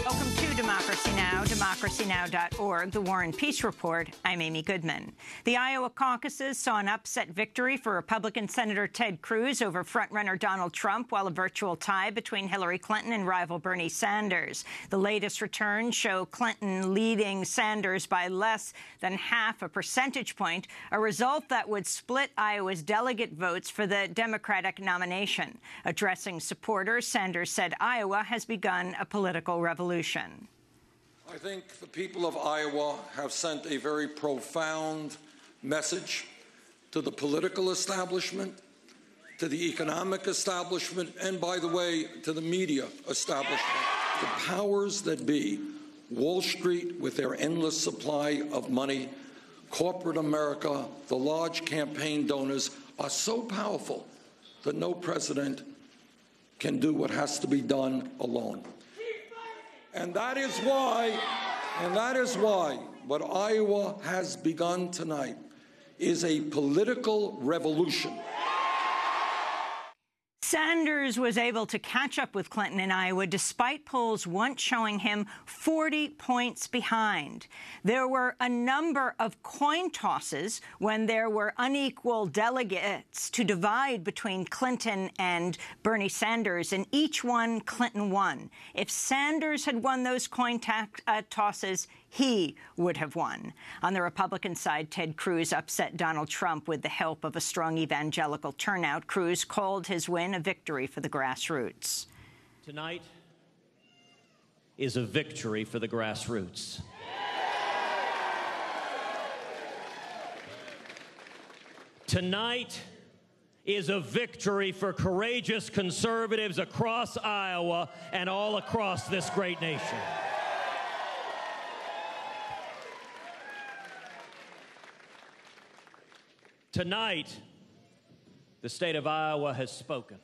Welcome to Democracy Now!, democracynow.org, the War and Peace Report. I'm Amy Goodman. The Iowa caucuses saw an upset victory for Republican Senator Ted Cruz over frontrunner Donald Trump, while a virtual tie between Hillary Clinton and rival Bernie Sanders. The latest returns show Clinton leading Sanders by less than half a percentage point, a result that would split Iowa's delegate votes for the Democratic nomination. Addressing supporters, Sanders said Iowa has begun a political revolution. I think the people of Iowa have sent a very profound message to the political establishment, to the economic establishment, and, by the way, to the media establishment. The powers that be, Wall Street with their endless supply of money, corporate America, the large campaign donors, are so powerful that no president can do what has to be done alone. And that is why what Iowa has begun tonight is a political revolution. Sanders was able to catch up with Clinton in Iowa despite polls once showing him 40 points behind. There were a number of coin tosses when there were unequal delegates to divide between Clinton and Bernie Sanders, and each one Clinton won. If Sanders had won those coin tosses, he would have won. On the Republican side, Ted Cruz upset Donald Trump with the help of a strong evangelical turnout. Cruz called his win a victory for the grassroots. Tonight is a victory for the grassroots. Tonight is a victory for courageous conservatives across Iowa and all across this great nation. Tonight, the state of Iowa has spoken.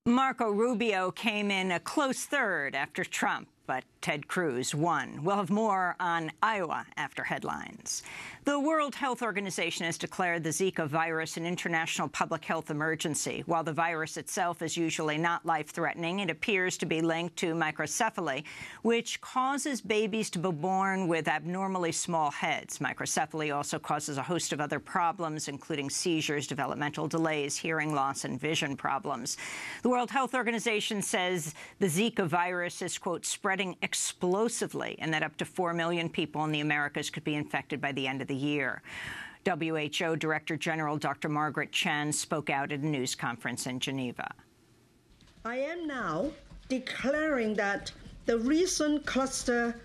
Marco Rubio came in a close third after Trump, but Ted Cruz won. We'll have more on Iowa after headlines. The World Health Organization has declared the Zika virus an international public health emergency. While the virus itself is usually not life-threatening, it appears to be linked to microcephaly, which causes babies to be born with abnormally small heads. Microcephaly also causes a host of other problems, including seizures, developmental delays, hearing loss, and vision problems. The World Health Organization says the Zika virus is, quote, spreading explosively, and that up to 4 million people in the Americas could be infected by the end of the year. WHO Director General Dr. Margaret Chan spoke out at a news conference in Geneva. I am now declaring that the recent cluster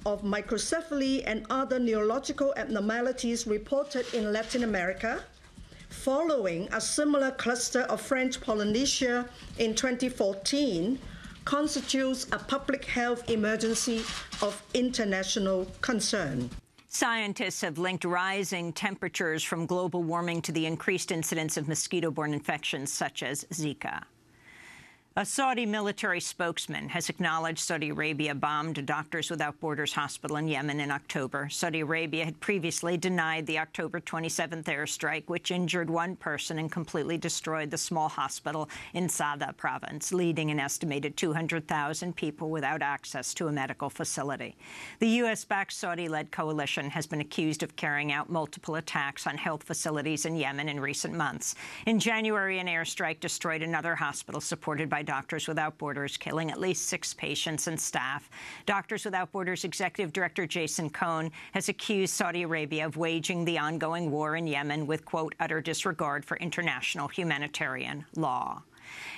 of microcephaly and other neurological abnormalities reported in Latin America, following a similar cluster of French Polynesia in 2014, constitutes a public health emergency of international concern. Scientists have linked rising temperatures from global warming to the increased incidence of mosquito-borne infections such as Zika. A Saudi military spokesman has acknowledged Saudi Arabia bombed a Doctors Without Borders hospital in Yemen in October. Saudi Arabia had previously denied the October 27th airstrike, which injured one person and completely destroyed the small hospital in Sada province, leaving an estimated 200,000 people without access to a medical facility. The U.S.-backed Saudi-led coalition has been accused of carrying out multiple attacks on health facilities in Yemen in recent months. In January, an airstrike destroyed another hospital supported by Doctors Without Borders, killing at least 6 patients and staff. Doctors Without Borders Executive Director Jason Cohn has accused Saudi Arabia of waging the ongoing war in Yemen with, quote, utter disregard for international humanitarian law.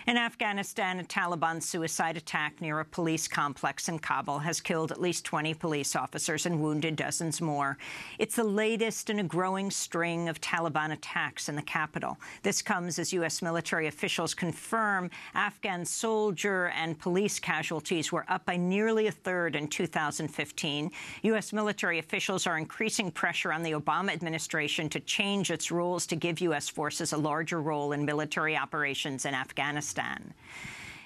In Afghanistan, a Taliban suicide attack near a police complex in Kabul has killed at least 20 police officers and wounded dozens more. It's the latest in a growing string of Taliban attacks in the capital. This comes as U.S. military officials confirm Afghan soldier and police casualties were up by nearly a third in 2015. U.S. military officials are increasing pressure on the Obama administration to change its rules to give U.S. forces a larger role in military operations in Afghanistan.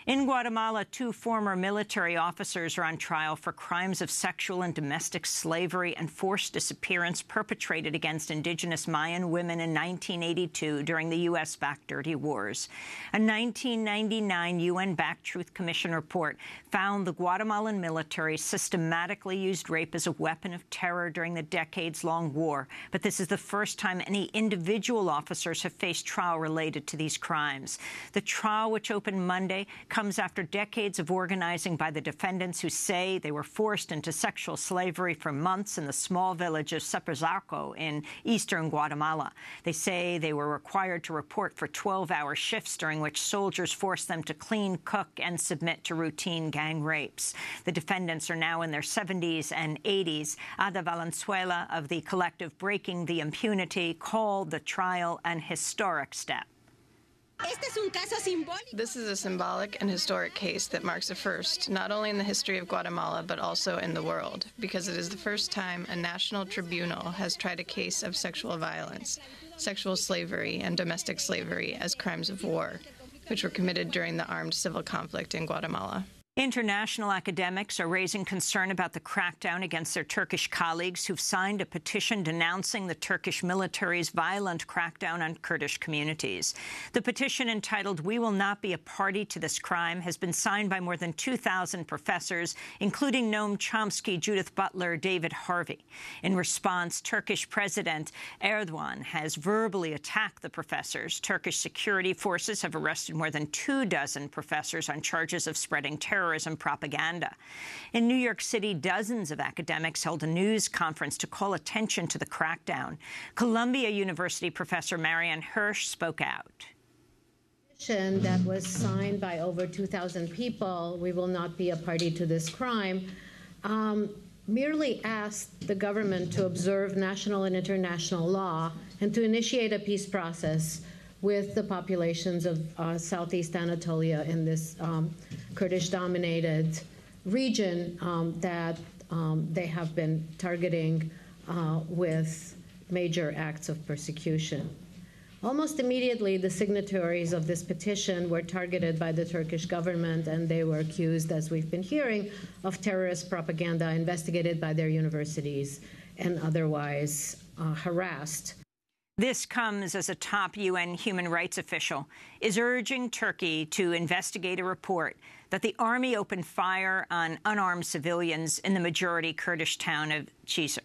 In Guatemala, 2 former military officers are on trial for crimes of sexual and domestic slavery and forced disappearance perpetrated against indigenous Mayan women in 1982 during the U.S.-backed Dirty Wars. A 1999 UN-backed Truth Commission report found the Guatemalan military systematically used rape as a weapon of terror during the decades-long war. But this is the first time any individual officers have faced trial related to these crimes. The trial, which opened Monday, comes after decades of organizing by the defendants who say they were forced into sexual slavery for months in the small village of Sepazarco in eastern Guatemala. They say they were required to report for 12-hour shifts during which soldiers forced them to clean, cook, and submit to routine gang rapes. The defendants are now in their 70s and 80s. Ada Valenzuela of the collective Breaking the Impunity called the trial an historic step. This is a symbolic and historic case that marks a first, not only in the history of Guatemala, but also in the world, because it is the first time a national tribunal has tried a case of sexual violence, sexual slavery, and domestic slavery as crimes of war, which were committed during the armed civil conflict in Guatemala. International academics are raising concern about the crackdown against their Turkish colleagues who've signed a petition denouncing the Turkish military's violent crackdown on Kurdish communities. The petition, entitled "We Will Not Be a Party to This Crime," has been signed by more than 2,000 professors, including Noam Chomsky, Judith Butler, David Harvey. In response, Turkish President Erdogan has verbally attacked the professors. Turkish security forces have arrested more than 24 professors on charges of spreading terrorism propaganda. In New York City, dozens of academics held a news conference to call attention to the crackdown. Columbia University professor Marianne Hirsch spoke out. That was signed by over 2,000 people, "We will not be a party to this crime," merely asked the government to observe national and international law and to initiate a peace process with the populations of Southeast Anatolia in this Kurdish-dominated region that they have been targeting with major acts of persecution. Almost immediately, the signatories of this petition were targeted by the Turkish government, and they were accused, as we've been hearing, of terrorist propaganda, investigated by their universities, and otherwise harassed. This comes as a top UN human rights official is urging Turkey to investigate a report that the army opened fire on unarmed civilians in the majority Kurdish town of Cizre.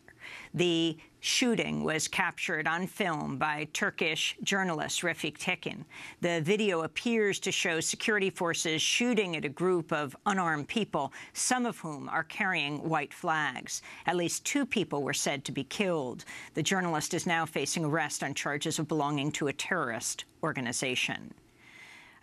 The shooting was captured on film by Turkish journalist Refik Tekin. The video appears to show security forces shooting at a group of unarmed people, some of whom are carrying white flags. At least 2 people were said to be killed. The journalist is now facing arrest on charges of belonging to a terrorist organization.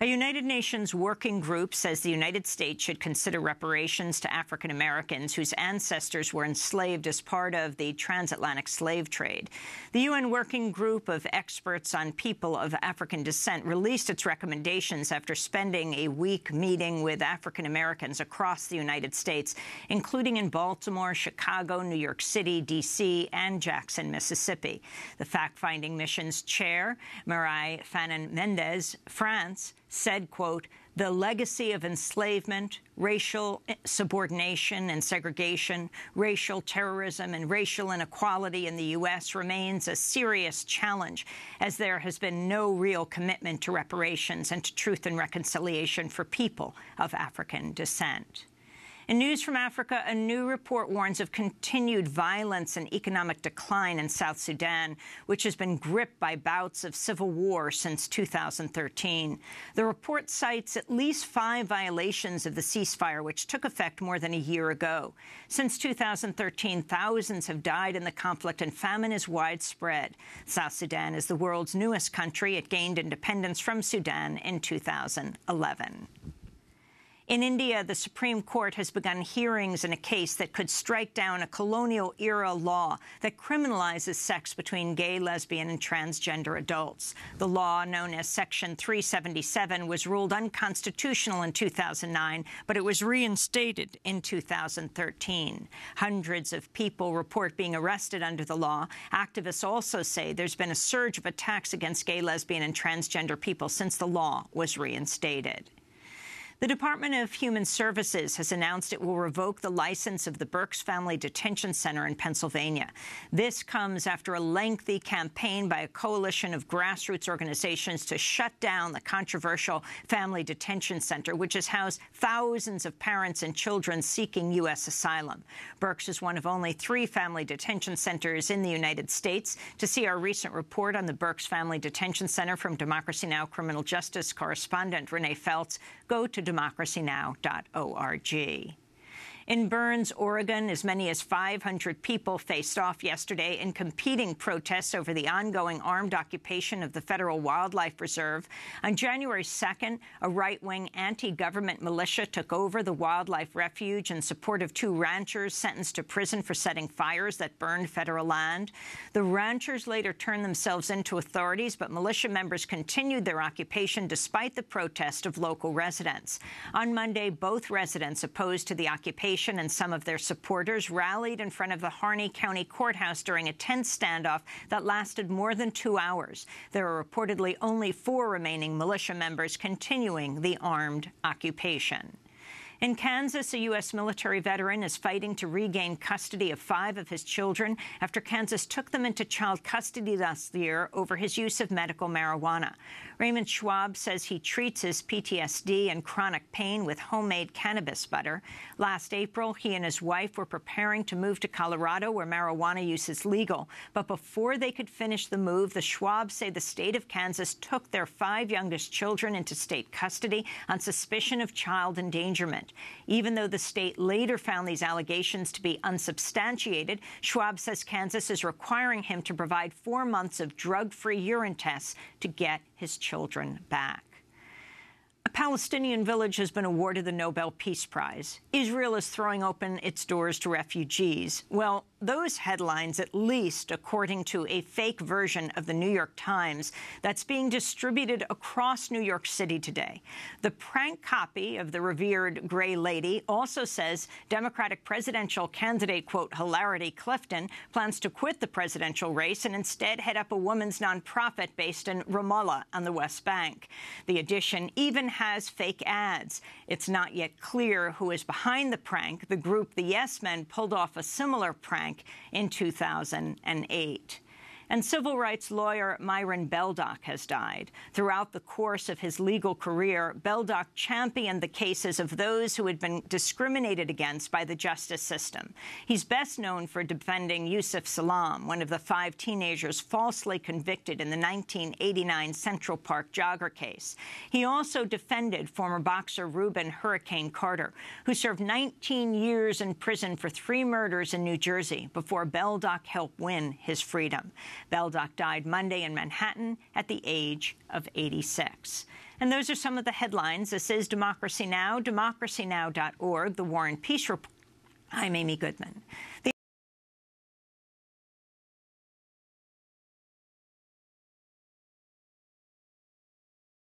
A United Nations working group says the United States should consider reparations to African Americans whose ancestors were enslaved as part of the transatlantic slave trade. The UN working group of experts on people of African descent released its recommendations after spending a week meeting with African Americans across the United States, including in Baltimore, Chicago, New York City, D.C., and Jackson, Mississippi. The fact-finding mission's chair, Marie Fanon Mendez, France, said, quote, "The legacy of enslavement, racial subordination and segregation, racial terrorism and racial inequality in the U.S. remains a serious challenge, as there has been no real commitment to reparations and to truth and reconciliation for people of African descent." In news from Africa, a new report warns of continued violence and economic decline in South Sudan, which has been gripped by bouts of civil war since 2013. The report cites at least 5 violations of the ceasefire, which took effect more than a year ago. Since 2013, thousands have died in the conflict, and famine is widespread. South Sudan is the world's newest country. It gained independence from Sudan in 2011. In India, the Supreme Court has begun hearings in a case that could strike down a colonial-era law that criminalizes sex between gay, lesbian, and transgender adults. The law, known as Section 377, was ruled unconstitutional in 2009, but it was reinstated in 2013. Hundreds of people report being arrested under the law. Activists also say there's been a surge of attacks against gay, lesbian, and transgender people since the law was reinstated. The Department of Human Services has announced it will revoke the license of the Burks Family Detention Center in Pennsylvania. This comes after a lengthy campaign by a coalition of grassroots organizations to shut down the controversial Family Detention Center, which has housed thousands of parents and children seeking U.S. asylum. Burks is one of only 3 family detention centers in the United States. To see our recent report on the Burks Family Detention Center from Democracy Now! Criminal Justice correspondent Renee Feltz, go to democracynow.org. In Burns, Oregon, as many as 500 people faced off yesterday in competing protests over the ongoing armed occupation of the Federal Wildlife Reserve. On January 2nd, a right-wing anti-government militia took over the wildlife refuge in support of 2 ranchers sentenced to prison for setting fires that burned federal land. The ranchers later turned themselves into authorities, but militia members continued their occupation despite the protest of local residents. On Monday, both residents opposed to the occupation and some of their supporters rallied in front of the Harney County Courthouse during a tense standoff that lasted more than 2 hours. There are reportedly only 4 remaining militia members continuing the armed occupation. In Kansas, a U.S. military veteran is fighting to regain custody of 5 of his children after Kansas took them into child custody last year over his use of medical marijuana. Raymond Schwab says he treats his PTSD and chronic pain with homemade cannabis butter. Last April, he and his wife were preparing to move to Colorado, where marijuana use is legal. But before they could finish the move, the Schwabs say the state of Kansas took their 5 youngest children into state custody on suspicion of child endangerment. Even though the state later found these allegations to be unsubstantiated, Schwab says Kansas is requiring him to provide 4 months of drug-free urine tests to get his children back. A Palestinian village has been awarded the Nobel Peace Prize. Israel is throwing open its doors to refugees. Well, those headlines, at least according to a fake version of the New York Times that's being distributed across New York City today. The prank copy of the revered Gray Lady also says Democratic presidential candidate, quote, Hilarity Clifton, plans to quit the presidential race and instead head up a women's nonprofit based in Ramallah on the West Bank. The edition even has fake ads. It's not yet clear who is behind the prank. The group The Yes Men pulled off a similar prank in 2008. And civil rights lawyer Myron Beldock has died. Throughout the course of his legal career, Beldock championed the cases of those who had been discriminated against by the justice system. He's best known for defending Yusuf Salaam, one of the 5 teenagers falsely convicted in the 1989 Central Park jogger case. He also defended former boxer Reuben Hurricane Carter, who served 19 years in prison for 3 murders in New Jersey before Beldock helped win his freedom. Beldock died Monday in Manhattan at the age of 86. And those are some of the headlines. This is Democracy Now!, democracynow.org, The War and Peace Report. I'm Amy Goodman.